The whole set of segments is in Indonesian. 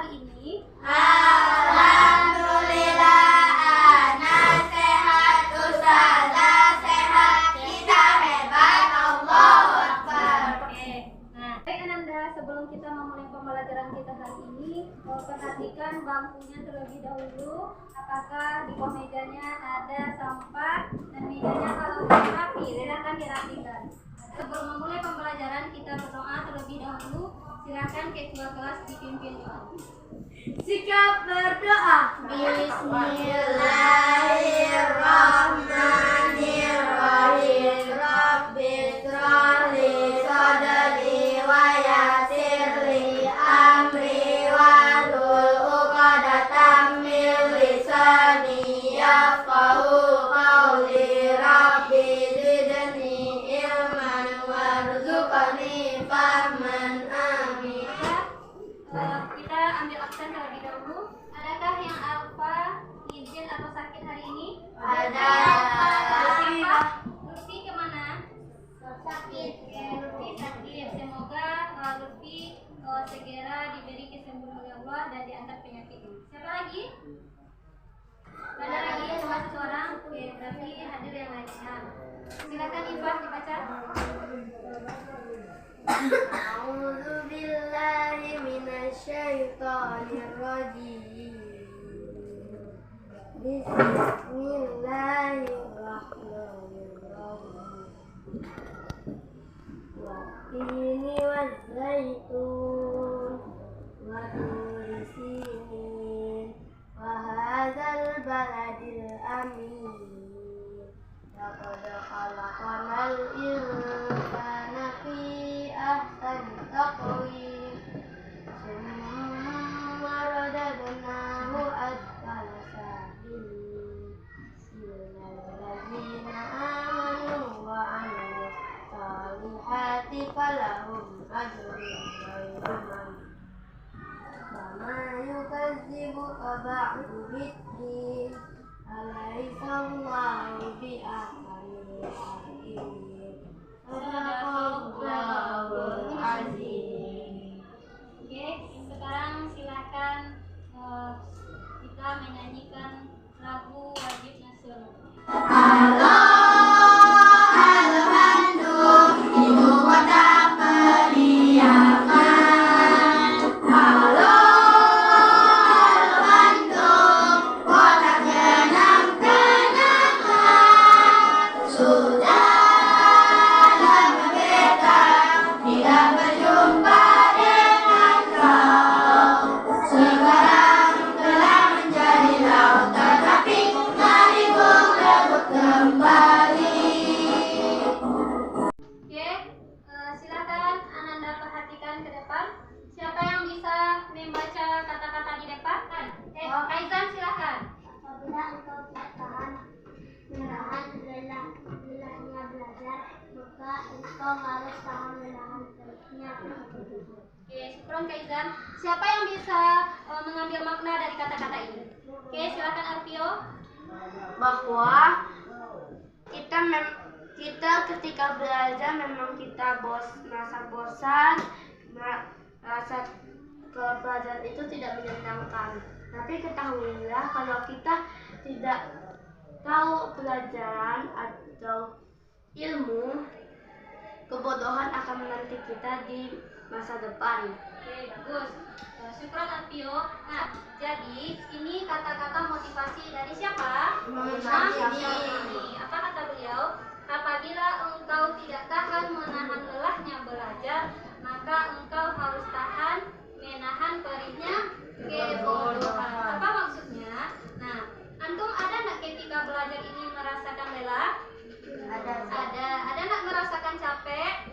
hari ini? Alhamdulillah, anak sehat, ustazah sehat, kita hebat, Allahu Akbar. Oke. Nah, baik Ananda, sebelum kita memulai pembelajaran kita hari ini, perhatikan bangkunya terlebih dahulu. Apakah di bawah mejanya ada sampah dan mejanya kalau rapi, silakan dirapikan. Sebelum memulai pembelajaran, kita berdoa terlebih dahulu. Silakan ketua kelas dipimpin doa. Sikap berdoa. Bismillahirrahmanirrahim. Rabbi shrahli sadri wa yassirli amri wahlul 'uqdatam min lisani yafqahu qawli. Rabbi zidni ilman warzuqni fahman. Amin. Kita ambil absen terlebih dahulu. Adakah yang alfa, izin atau sakit hari ini? Ada. Lutfi kemana? Sakit. Oke, Lutfi sakit. Semoga Lutfi segera diberi kesembuhan oleh Allah dan diantar penyakitnya. Siapa lagi? Ada lagi cuma satu orang. Oke, berarti hadir yang lainnya. Silakan Ifah dibaca. A'udzu billahi minasyaitonir rajim. Bismillahirrahmanirrahim. Wattini wazzaitun wa turi sinin wa hadzal baladil amin. Laqad khalaqnal insana fi ahsani taqwim. Summa radadnahu asfala safilin. Illal ladzina amanu wa 'amilus solihati falahum ajrun ghairu mamnun. Fama yukazzibuka ba'du bid-din. Alaihissallahu bi'ahkamil hakimin. Sadaqallahul azim. Oke, sekarang silakan kita menyanyikan lagu wajib nasional. Halo, halo Bandung, ibu kota periaman. Halo, halo Bandung, kota kenang-kenangan. Sudah lama beta tidak berjumpa dengan kau. Sekarang telah menjadi lautan, tapi mari berebut kembali. Oke, silakan Ananda perhatikan ke depan. Siapa yang bisa membaca kata-kata di depan? Aizan silakan. Apabila engkau tidak tahan menahan lelahnya belajar, maka engkau harus tahan menahan terusnya. Oke, syukron Kaizan. Siapa yang bisa mengambil makna dari kata-kata ini? Oke, silakan Arvio. Bahwa kita ketika belajar memang kita merasa bosan, merasa pelajaran itu tidak menyenangkan. Tapi ketahuilah kalau kita tidak tahu pelajaran atau ilmu, kebodohan akan menanti kita di masa depan. Oke, bagus. Syukron Arvio. Nah, jadi ini kata-kata motivasi dari siapa? Imam Syafi'i. Apa kata beliau? Apabila engkau tidak tahan menahan lelahnya belajar, maka engkau harus tahan menahan perihnya kebodohan. Apa maksudnya? Nah, antum ada nggak ketika belajar ini merasakan lelah? Ada. Ada nggak merasakan capek?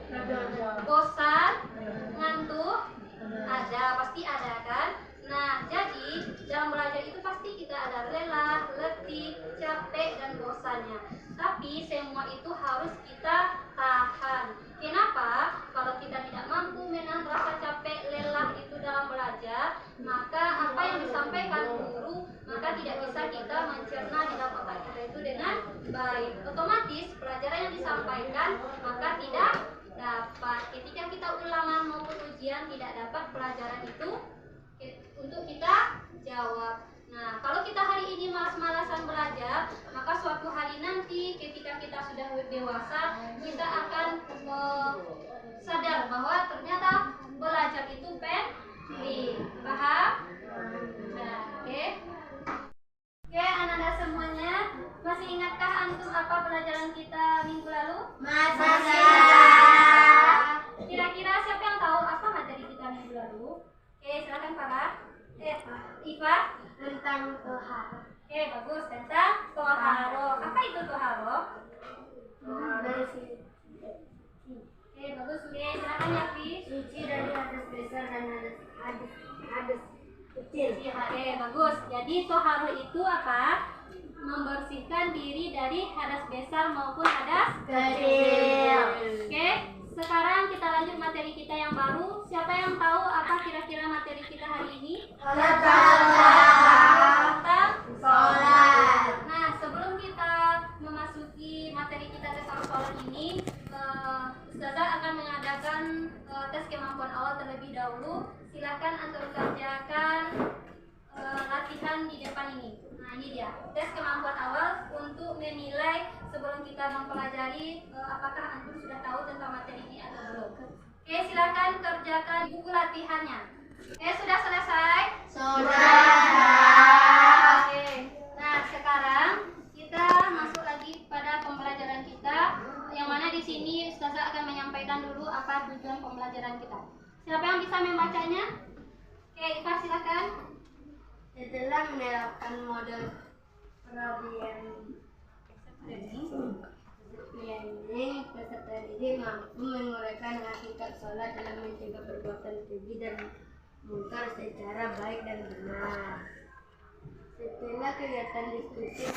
Bosan? Ngantuk? Ada, pasti ada kan? Nah, jadi dalam belajar itu pasti kita ada lelah, letih, capek, dan bosannya. Tapi semua itu harus kita tahan. Kenapa? Kalau kita tidak mampu menahan rasa capek, lelah itu dalam belajar, maka apa yang disampaikan guru, maka tidak bisa kita mencerna di dalam otak kita itu dengan baik. Otomatis pelajaran yang disampaikan maka tidak dapat. Ketika kita ulangan maupun ujian tidak dapat pelajaran itu, untuk dewasa, kita akan sadar bahwa ternyata belajar itu penting. Paham? Nah, oke. Oke, anak-anak semuanya, masih ingatkah antum apa pelajaran kita minggu lalu? Masih. Kira-kira siapa yang tahu apa materi kita minggu lalu? Oke, silakan Farah. Iva? Tentang toharo. Oke, bagus. Tentang toharo. Apa itu toharo? Bersih. Oke, bagus. Oke, silakan Yafi. Suci dari hadas besar dan hadas kecil. Oke, bagus. Jadi toharo itu apa? Membersihkan diri dari hadas besar maupun hadas Kecil. Oke, sekarang kita lanjut materi kita yang baru. Siapa yang tahu apa kira-kira materi kita hari ini? Tentang Sholat. Nah, sebelum kita memasuki materi kita tentang sholat ini, Ustazah akan mengadakan tes kemampuan awal terlebih dahulu. Silakan antum kerjakan latihan di depan ini. Nah, ini dia tes kemampuan awal untuk menilai sebelum kita mempelajari apakah antum sudah tahu tentang materi ini atau belum. Oke, silakan kerjakan buku latihannya. Oke, sudah selesai? Oke. Nah, sekarang kita masuk lagi pada pembelajaran kita, yang mana di sini Ustazah akan menyampaikan dulu apa tujuan pembelajaran kita. Siapa yang bisa membacanya? Oke, Iva silakan. Setelah menerapkan model problem planning, peserta didik mampu menguraikan hakikat sholat dalam mencegah perbuatan keji dan mungkar secara baik dan benar. Setelah kegiatan diskusi,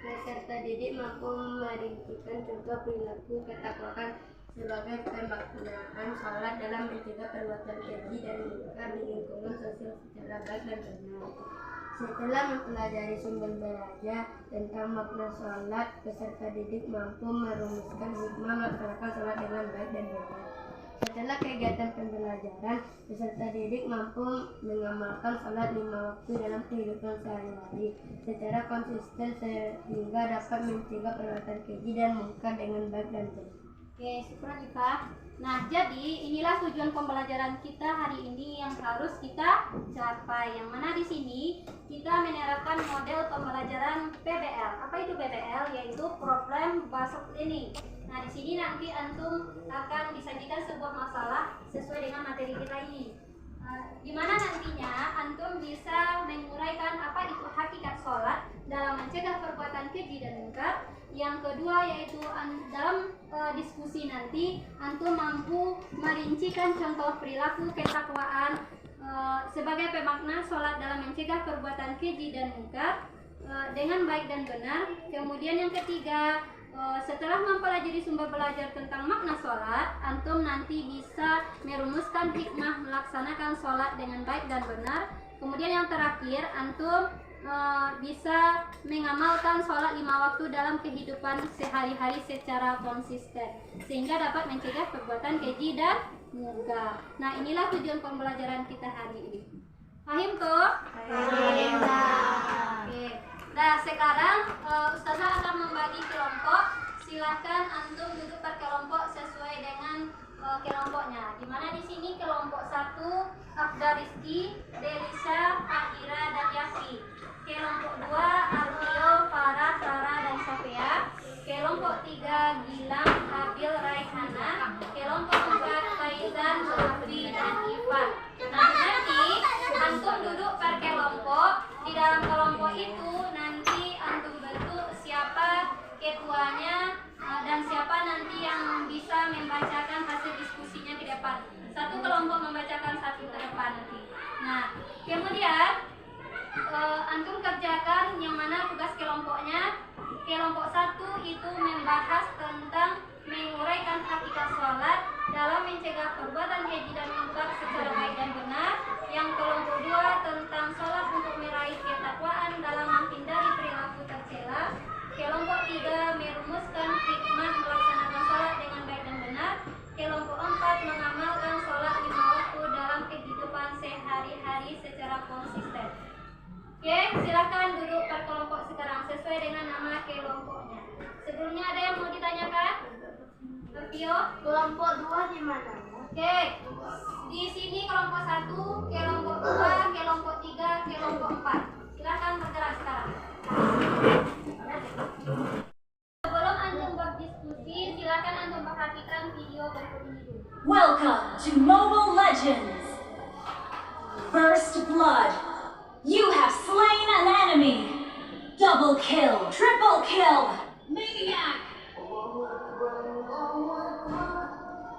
peserta didik mampu merincikan contoh perilaku ketakwaan sebagai pemaknaan sholat dalam mencegah perbuatan keji dan mungkar di lingkungan sosial secara baik dan benar. Setelah mempelajari sumber belajar tentang makna sholat, peserta didik mampu merumuskan hikmah melaksanakan sholat dengan baik dan benar. Setelah kegiatan pembelajaran, peserta didik mampu mengamalkan sholat 5 waktu dalam kehidupan sehari-hari secara konsisten sehingga dapat mencegah perbuatan keji dan mungkar dengan baik dan benar. Oke, syukur Iva. Nah, jadi inilah tujuan pembelajaran kita hari ini yang harus kita capai. Yang mana di sini kita menerapkan model pembelajaran PBL. Apa itu PBL? Yaitu Problem Based Learning. Nah, di sini nanti antum akan disajikan sebuah masalah sesuai dengan materi kita ini. Di mana nantinya antum bisa menguraikan apa itu hakikat sholat dalam mencegah perbuatan keji dan mungkar. Yang kedua yaitu dalam diskusi nanti antum mampu merincikan contoh perilaku ketakwaan sebagai pemakna sholat dalam mencegah perbuatan keji dan mungkar dengan baik dan benar. Kemudian yang ketiga, setelah mempelajari sumber belajar tentang makna sholat, antum nanti bisa merumuskan hikmah melaksanakan sholat dengan baik dan benar. Kemudian yang terakhir, antum bisa mengamalkan sholat 5 waktu dalam kehidupan sehari-hari secara konsisten sehingga dapat mencegah perbuatan keji dan mungkar. Nah, inilah tujuan pembelajaran kita hari ini. Paham tuh? Paham. Oke. Nah, sekarang Ustazah akan membagi kelompok. Silahkan antum duduk per kelompok sesuai dengan kelompoknya. Dimana di sini kelompok 1 Afda Rizky, Delisa, Fahira, dan Yafi. Kelompok 2 Artio, Farah, Sarah, dan Sofia. Kelompok 3 Gilang, Abil, Raihana. Kelompok 4 Faizan, Sofi, dan Ivan. Nah, nanti antum duduk per kelompok. Di dalam kelompok itu nanti antum bentuk siapa ketuanya dan siapa nanti yang bisa membacakan hasil diskusinya ke depan. Satu kelompok membacakan satu ke depan nanti. Nah, kemudian antum kerjakan yang mana tugas kelompoknya. Kelompok 1 itu membahas tentang menguraikan hakikat sholat dalam mencegah perbuatan keji dan mungkar secara baik dan benar. Yang kelompok 2 tentang sholat untuk meraih ketakwaan dalam menghindari perilaku tercela. Kelompok 3 merumuskan hikmah melaksanakan sholat dengan baik dan benar. Kelompok 4 mengamalkan sholat 5 waktu dalam kehidupan sehari-hari secara konsisten. Oke, silakan duduk per kelompok sekarang sesuai dengan nama kelompoknya. Sebelumnya ada yang mau ditanyakan? Revio? Kelompok 2 di mana? Oke. Di sini kelompok 1, kelompok 2, kelompok 3, kelompok 4. Silakan bergerak sekarang. Sebelum antum berdiskusi, silakan antum perhatikan video berikut ini dulu. Welcome to Mobile Legends! First Blood. You have slain an enemy. Double kill, triple kill, maniac.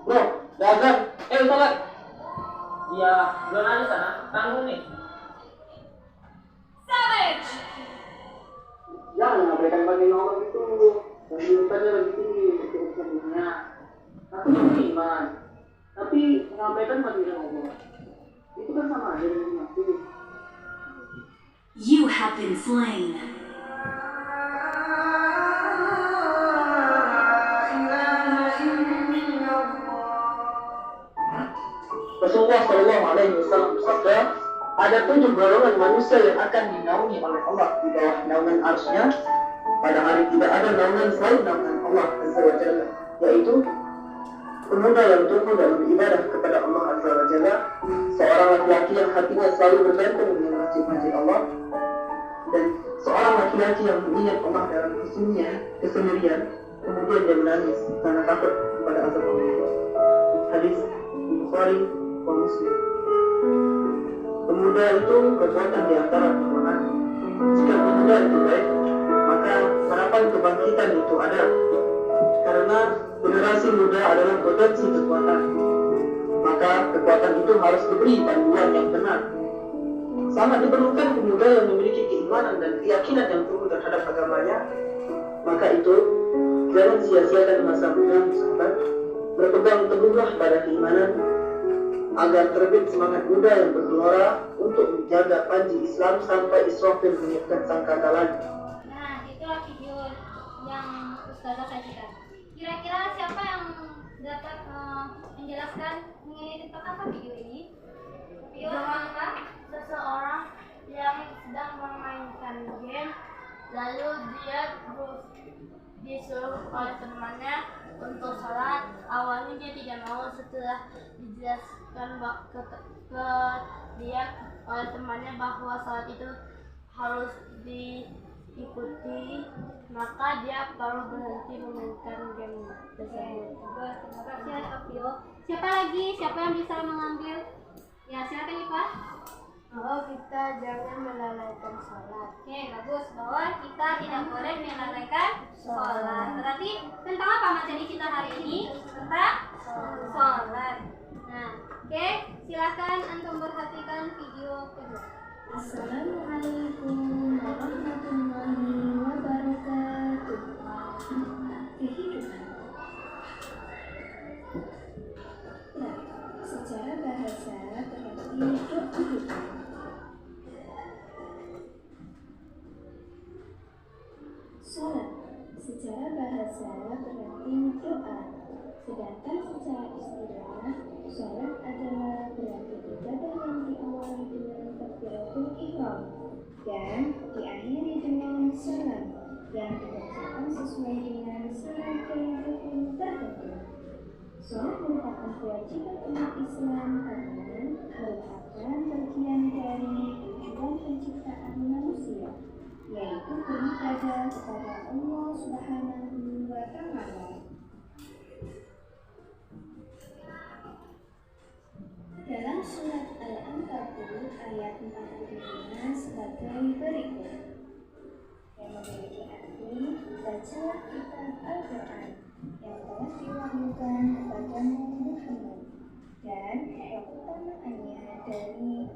Bro, dagang. Sholat. Iya, belum ada sana. Tanggung nih. Savage. Jangan mengabaikan bagi orang itu. Kehidupannya lebih tinggi kehidupan dunia. Aku beriman. Tapi mengabaikan bagi Allah. Itu kan sama aja dengan mati. You have been slain. Rasulullah Shallallahu Alaihi Wasallam bersabda, ada 7 golongan manusia yang akan dinaungi oleh Allah di bawah naungan arsy-Nya pada hari tidak ada naungan selain naungan Allah Azza wa Jalla, yaitu pemuda yang tumbuh dalam ibadah kepada Allah Azza wa Jalla, seorang laki-laki yang hatinya selalu bergantung dengan masjid-masjid Allah, dan seorang laki-laki yang mengingat Allah dalam kesendirian, kemudian dia menangis karena takut kepada azab Allah. Hadis Bukhari wa Muslim. Pemuda itu kekuatan di antara kelemahan. Jika pemuda itu baik, maka harapan kebangkitan itu ada. Karena generasi muda adalah potensi kekuatan. Maka kekuatan itu harus diberi panduan yang benar. Sangat diperlukan pemuda yang memiliki keimanan dan keyakinan yang tumbuh terhadap agamanya. Maka itu jangan sia-siakan masa muda, sahabat. Berpegang teguhlah pada keimanan agar terbit semangat muda yang bergelora untuk menjaga panji Islam sampai Israfil menyiapkan sangkakala lagi. Nah, itulah video yang Ustazah sajikan. Kira-kira siapa yang dapat menjelaskan mengenai tentang apa video ini? Video apa? Seseorang yang sedang memainkan game, lalu dia disuruh oleh temannya untuk sholat. Awalnya dia tidak mau, setelah dijelaskan ke dia oleh temannya bahwa sholat itu harus diikuti, maka dia baru berhenti memainkan game tersebut. Terima kasih Revio. Siapa lagi? Siapa yang bisa mengambil? Ya, silakan Ipa. Oh, kita jangan melalaikan sholat. Oke, bagus. Bahwa kita tidak boleh melalaikan sholat. Berarti tentang apa materi kita hari ini? Tentang sholat. Nah, oke, silakan antum perhatikan video kedua. Assalamualaikum warahmatullahi wabarakatuh. Kehidupan. Nah, secara bahasa berarti doa. Sholat secara bahasa berarti doa, sedangkan secara istilah sholat adalah berarti ibadah yang diawali dengan takbiratul ihram dan diakhiri dengan salam yang dibacakan sesuai dengan serangkaian rukun tertentu. Sholat merupakan kewajiban umat Islam karena merupakan bagian dari tujuan penciptaan manusia, yaitu beribadah kepada Allah Subhanahu wa Ta'ala. Dalam surat Al-Ankabut ayat 45 sebagai berikut, yang memiliki arti, bacalah kitab Al-Quran yang telah diwahyukan kepadamu Muhammad, dan keutamaannya dari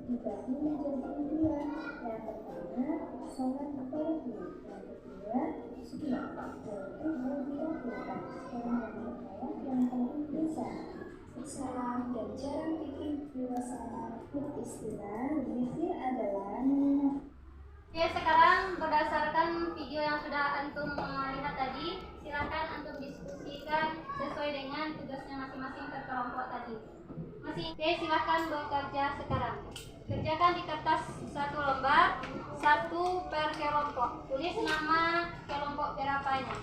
dibagi menjadi dua. Yang pertama, sholat fardu, yang kedua, sunat, yaitu dilakukan dengan ayat yang paling besar. Salam dan cara bikin suasana beristilah zikir adalah Oke, sekarang berdasarkan video yang sudah antum lihat tadi, silakan antum diskusikan sesuai dengan tugasnya masing-masing per kelompok tadi. Oke, silakan bekerja sekarang. Kerjakan di kertas 1 lembar, 1 per kelompok. kelompok. Tulis nama kelompok berapanya.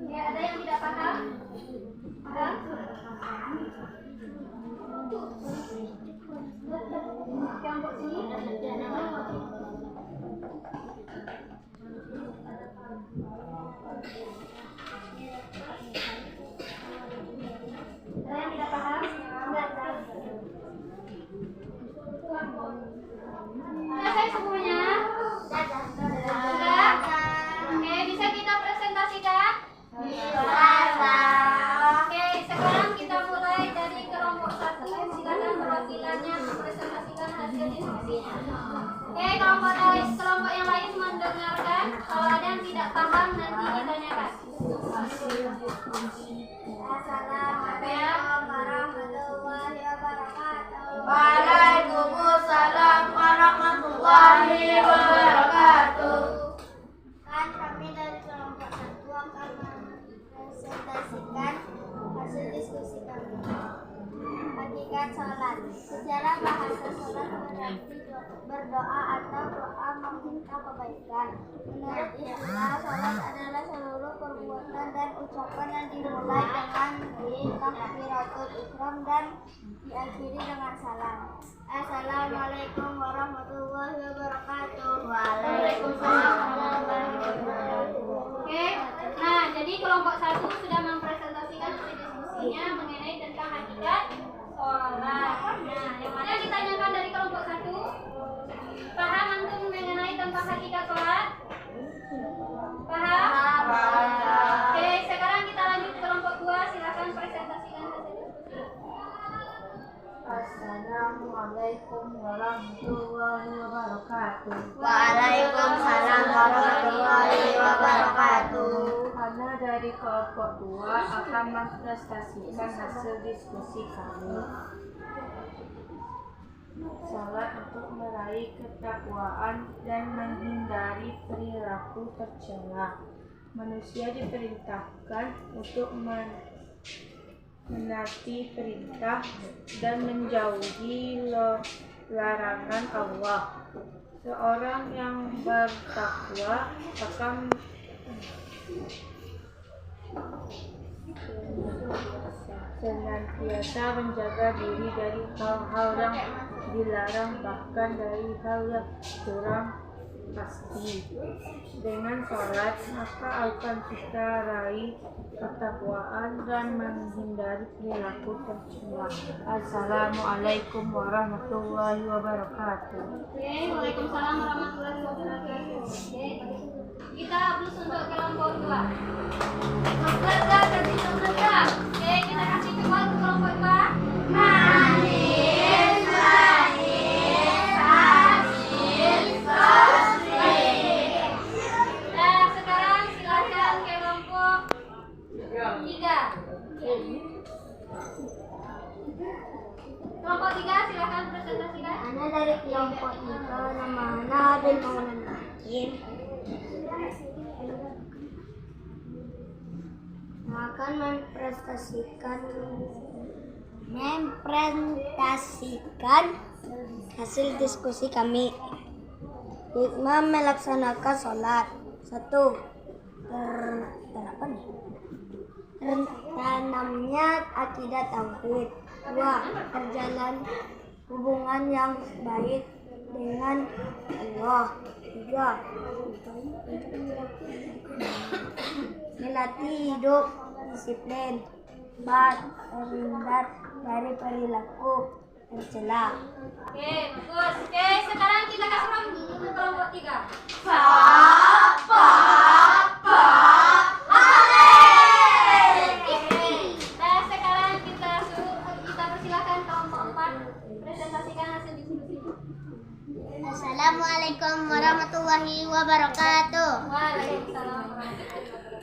Ya, ada yang tidak paham? Paham? Kelompok sini ada nama. Ada yang tidak paham? Selesai semuanya? Sudah? Oke, bisa kita presentasikan? Oke, sekarang kita mulai dari kelompok 1. Silakan perwakilannya mempresentasikan hasil diskusinya. Oke, kelompok yang lain mendengarkan. Kalau ada yang tidak paham nanti ditanyakan. Assalamualaikum warahmatullahi wabarakatuh. Waalaikumsalam warahmatullahi wabarakatuh. Kan kami dari kelompok 1 akan mempresentasikan hasil diskusi kami. Hakikat sholat. Secara bahasa sholat berarti berdoa atau doa meminta kebaikan. Menurut istilah, sholat adalah seluruh perbuatan dan ucapan yang dimulai dengan takbiratul ihram dan diakhiri dengan salam. Assalamualaikum warahmatullahi wabarakatuh. Waalaikumsalam warahmatullahi wabarakatuh. Oke, nah jadi kelompok 1 sudah mempresentasikan hasil diskusinya mengenai tentang hakikat sholat. Nah, yang mana ditanyakan dari kelompok 1? Paham antum mengenai tentang hakikat sholat? Paham? Oke, sekarang kita lanjut ke kelompok 2. Silakan presentasikan hasil diskusi. Assalamualaikum warahmatullahi wabarakatuh. Waalaikumsalam warahmatullahi wabarakatuh. Ana dari kelompok 2 akan mempresentasikan hasil diskusi kami. Salat untuk meraih ketakwaan dan menghindari perilaku tercela. Manusia diperintahkan untuk menaati perintah dan menjauhi larangan Allah. Seorang yang bertakwa akan senantiasa menjaga diri dari hal-hal yang dilarang, bahkan dari hal yang kurang pasti. Dengan sholat maka akan kita raih ketakwaan dan menghindari perilaku tercela. Assalamualaikum warahmatullahi wabarakatuh. Oke, waalaikumsalam warahmatullahi wabarakatuh. Oke, kita harus untuk kelompok 2. Bekerja kasih bekerja. Oke, kita kasih coba untuk kelompok 2. Manis, manis, manis, manis. Nah, sekarang silakan kelompok 3. Kelompok 3 silakan presentasikan. Ana dari kelompok 3, nama Ana bin Maulana Hakim. Akan mempresentasikan hasil diskusi kami. Hikmah melaksanakan sholat. 1. Tertanamnya akidah tauhid. 2. Terjalan hubungan yang baik dengan Allah. 3. Melatih hidup disiplin. 4. Terhindar dari perilaku tercela. Oke, bagus. Oke, sekarang kita kasih ruang untuk kelompok 3. Nah, sekarang kita persilakan kelompok 4 presentasikan hasil diskusi. Assalamualaikum warahmatullahi wabarakatuh. Waalaikumsalam warahmatullahi wabarakatuh.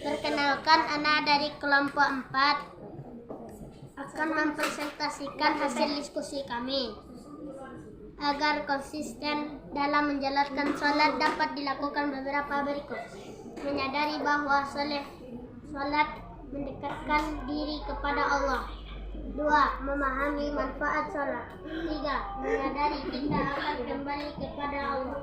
Perkenalkan, Ana dari kelompok 4 akan mempresentasikan hasil diskusi kami. Agar konsisten dalam menjalankan sholat dapat dilakukan beberapa berikut. menyadari bahwa salat mendekatkan diri kepada Allah. 2. Memahami manfaat salat. 3. Menyadari kita akan kembali kepada Allah.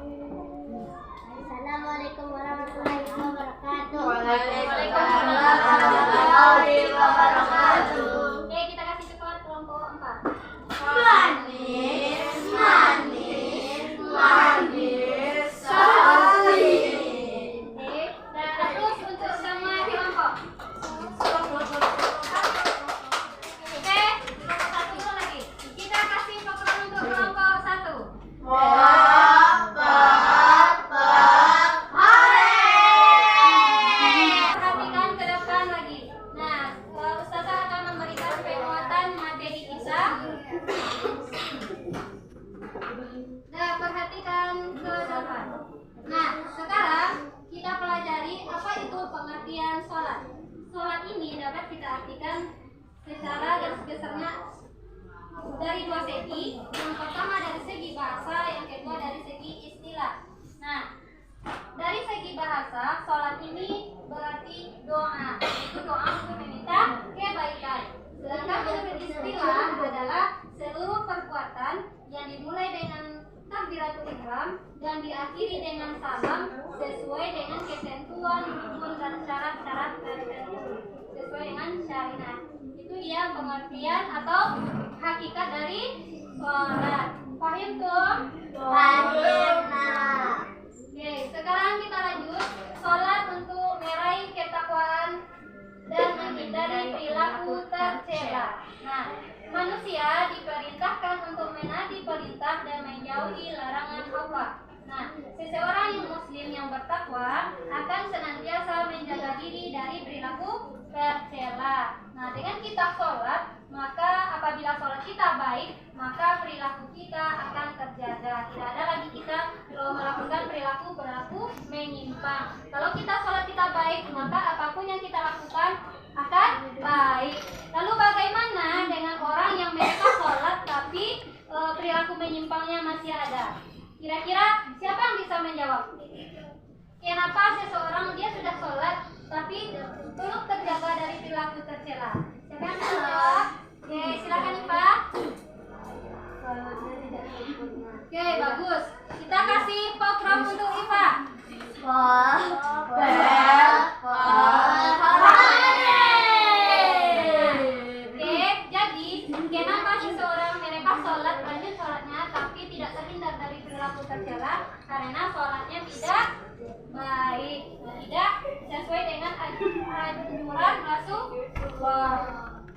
Assalamualaikum warahmatullahi wabarakatuh. Waalaikumsalam warahmatullahi wabarakatuh. Oke, kita kasih coklat kelompok 4. Manis, manis, manis sekali. Oke, dan terus untuk semua kelompok. Oke, kelompok 1 dulu lagi. Kita kasih coklat untuk kelompok 1. Perhatikan ke depan lagi. Nah, Ustazah akan memberikan penguatan materi kita. Nah, perhatikan ke depan. Nah, sekarang kita pelajari apa itu pengertian sholat. Sholat ini dapat kita artikan secara garis besarnya dari dua segi. Yang pertama dari segi bahasa, yang kedua dari segi istilah. Nah, dari segi bahasa, sholat ini berarti doa. Itu doa untuk meminta kebaikan. Sedangkan menurut istilah adalah seluruh perbuatan yang dimulai dengan takbiratul ihram dan diakhiri dengan salam sesuai dengan ketentuan rukun dan syarat-syarat tertentu sesuai dengan syariat. Itu dia pengertian atau hakikat dari sholat. Paham tuh? Oke, sekarang kita lanjut. Sholat untuk meraih ketakwaan dan menghindari perilaku tercela. Nah, manusia diperintahkan untuk menaati perintah dan menjauhi larangan Allah. Nah, seseorang yang muslim yang bertakwa akan senantiasa menjaga diri dari perilaku tercela. Nah, dengan kita sholat, maka apabila sholat kita baik, maka perilaku kita akan terjaga. Tidak ada lagi kita melakukan perilaku menyimpang. Kalau kita sholat kita baik, maka apapun yang kita lakukan akan baik. Lalu bagaimana dengan orang yang mereka sholat tapi perilaku menyimpangnya masih ada? Kira-kira siapa yang bisa menjawab? Kenapa seseorang dia sudah sholat tapi belum terjaga dari perilaku tercela? Siapa yang bisa menjawab? Oke, silakan Ipa. Oke, bagus. Kita kasih program untuk Ipa. Oke, jadi kenapa seseorang mereka sholat lanjut sholatnya tapi tidak terhindar dari perilaku tercela? Karena sholatnya tidak baik, tidak sesuai dengan anjuran Rasulullah.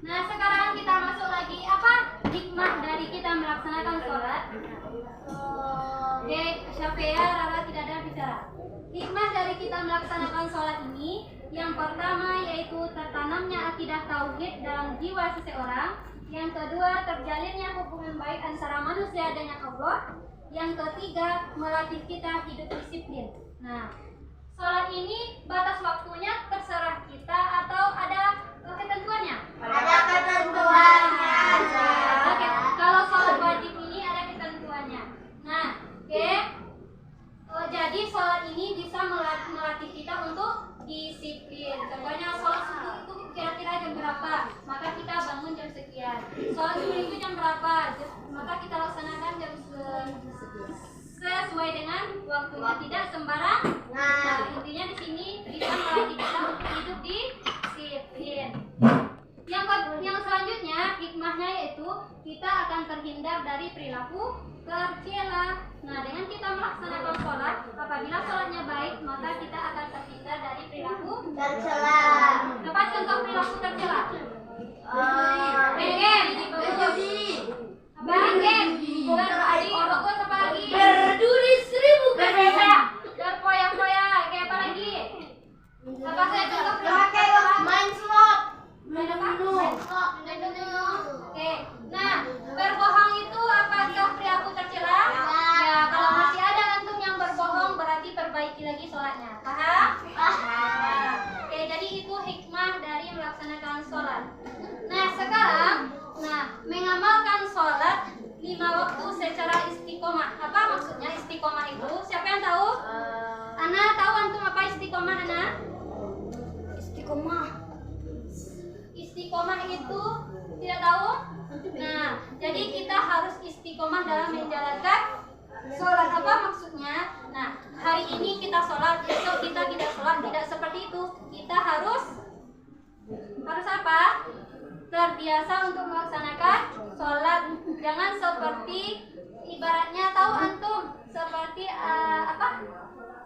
Nah, sekarang kita masuk lagi apa hikmah dari kita melaksanakan sholat? Oke, Syafia, Rara tidak ada bicara. Hikmah dari kita melaksanakan sholat ini, yang pertama yaitu tertanamnya akidah tauhid dalam jiwa seseorang. Yang kedua, terjalinnya hubungan baik antara manusia dengan Allah. Yang ketiga, melatih kita hidup disiplin. Nah, sholat ini batas waktunya terserah kita atau ada ketentuannya? Ada ketentuannya. Oke, kalau sholat wajib ini ada ketentuannya. Nah, oke. Jadi sholat ini bisa melatih kita untuk disiplin. Contohnya sholat subuh itu kira-kira jam berapa? Maka kita bangun jam sekian. Sholat subuh itu jam berapa? Maka kita laksanakan jam sesuai dengan waktunya, tidak sembarang. Nah, intinya di sini bisa melatih kita untuk hidup disiplin. Yang selanjutnya hikmahnya yaitu kita akan terhindar dari perilaku tercela. Nah, dengan kita melaksanakan sholat, apabila sholatnya baik, maka kita akan terhindar dari perilaku Tercela. Apa contoh perilaku tercela? Bagus apa lagi? Berduri 1000 kali. Berfoya-foya, kayak apa lagi? Apa saya contoh perilaku Pakai tercela? main slot. Main minum. Oke. Nah, berbohong itu apakah perilaku tercela? Ya, kalau masih ada antum yang berbohong berarti perbaiki lagi sholatnya. Paham? Nah, oke, jadi itu hikmah dari melaksanakan sholat. Nah, sekarang, mengamalkan sholat 5 waktu secara istiqomah. Apa maksudnya istiqomah itu? Siapa yang tahu? Ana tahu antum apa istiqomah, Ana? istiqomah itu tidak tahu? Nah, jadi kita harus istiqomah dalam menjalankan sholat. Apa maksudnya? Nah, hari ini kita sholat, besok kita tidak sholat, tidak seperti itu. Kita harus apa? Terbiasa untuk melaksanakan sholat. Jangan seperti ibaratnya, tahu antum, seperti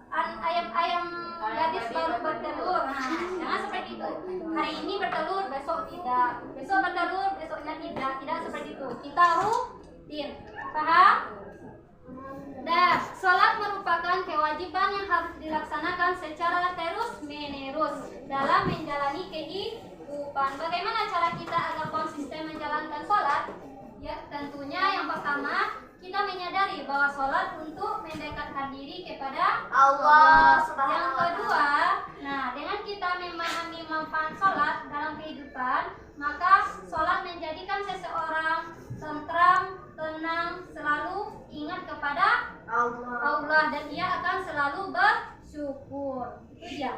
ayam gadis baru bertelur. Nah, jangan seperti itu. Hari ini bertelur, besok tidak. Besok bertelur, besoknya tidak seperti itu. Kita rutin. Paham? Dan sholat merupakan kewajiban yang harus dilaksanakan secara terus-menerus dalam menjalani kehidupan. Bagaimana cara kita agar konsisten menjalankan sholat? Ya, tentunya yang pertama, kita menyadari bahwa sholat untuk mendekatkan diri kepada Allah. Yang kedua, nah, dengan kita memahami manfaat sholat dalam kehidupan, maka sholat menjadikan seseorang tentram, tenang, selalu ingat kepada Allah, dan ia akan selalu bersyukur. Itu dia.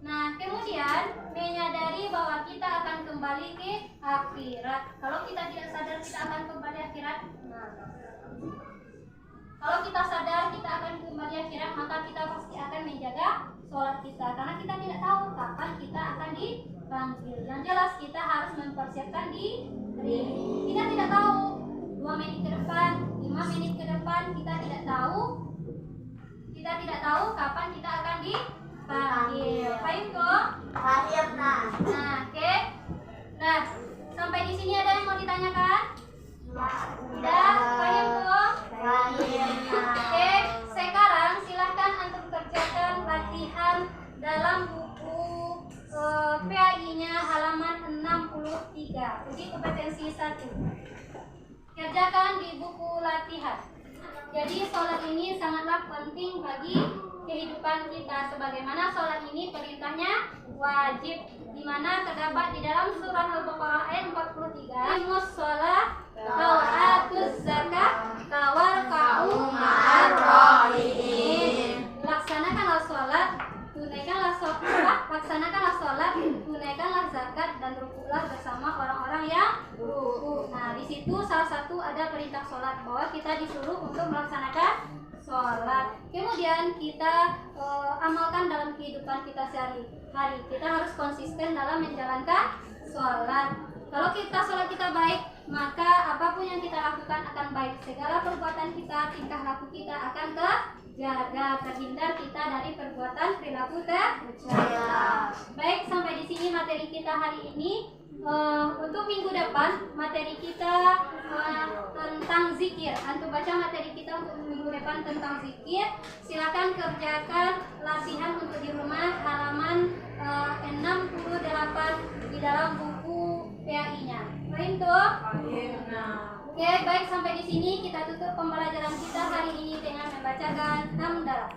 Nah, kemudian menyadari bahwa kita akan kembali ke akhirat. Kalau kita tidak sadar kita akan kembali akhirat, kalau kita sadar kita akan kembali akhirat, maka kita pasti akan menjaga sholat kita, karena kita tidak tahu kapan kita akan dipanggil. Yang jelas kita harus mempersiapkan diri. Kita tidak tahu 2 menit ke depan, 5 menit ke depan, kita tidak tahu kapan kita akan dipanggil. Paham kok? Paham, Nah. Nah, oke. Nah, sampai di sini ada yang mau ditanyakan? Tidak, paham kok? Oke, sekarang silahkan antum kerjakan latihan dalam buku PAI-nya halaman 63. Uji kompetensi 1. Kerjakan di buku latihan. Jadi sholat ini sangatlah penting bagi kehidupan kita, sebagaimana sholat ini perintahnya wajib, di mana terdapat di dalam surah Al-Baqarah ayat 43. Imus sholat Tawatuz zakat tawarka'u ma'ar-rahiin. Laksanakanlah sholat, tunaikanlah sholat, laksanakanlah sholat, tunaikanlah zakat, dan rukuklah bersama orang-orang yang ruku. Nah, di situ salah satu ada perintah sholat, bahwa kita disuruh untuk melaksanakan sholat. Kemudian kita amalkan dalam kehidupan kita sehari-hari. Kita harus konsisten dalam menjalankan sholat. Kalau sholat kita baik, maka apapun yang kita lakukan akan baik. Segala perbuatan kita, tingkah laku kita akan terjaga, terhindar kita dari perbuatan perilaku tercela. Baik, sampai di sini materi kita hari ini. Untuk minggu depan materi kita tentang zikir. Antum baca materi kita untuk minggu depan tentang zikir. Silakan kerjakan latihan untuk di rumah halaman 68 di dalam buku PAI-nya. Paham tuh? Oke, baik, sampai di sini kita tutup pembelajaran kita hari ini dengan membacakan hamdalah.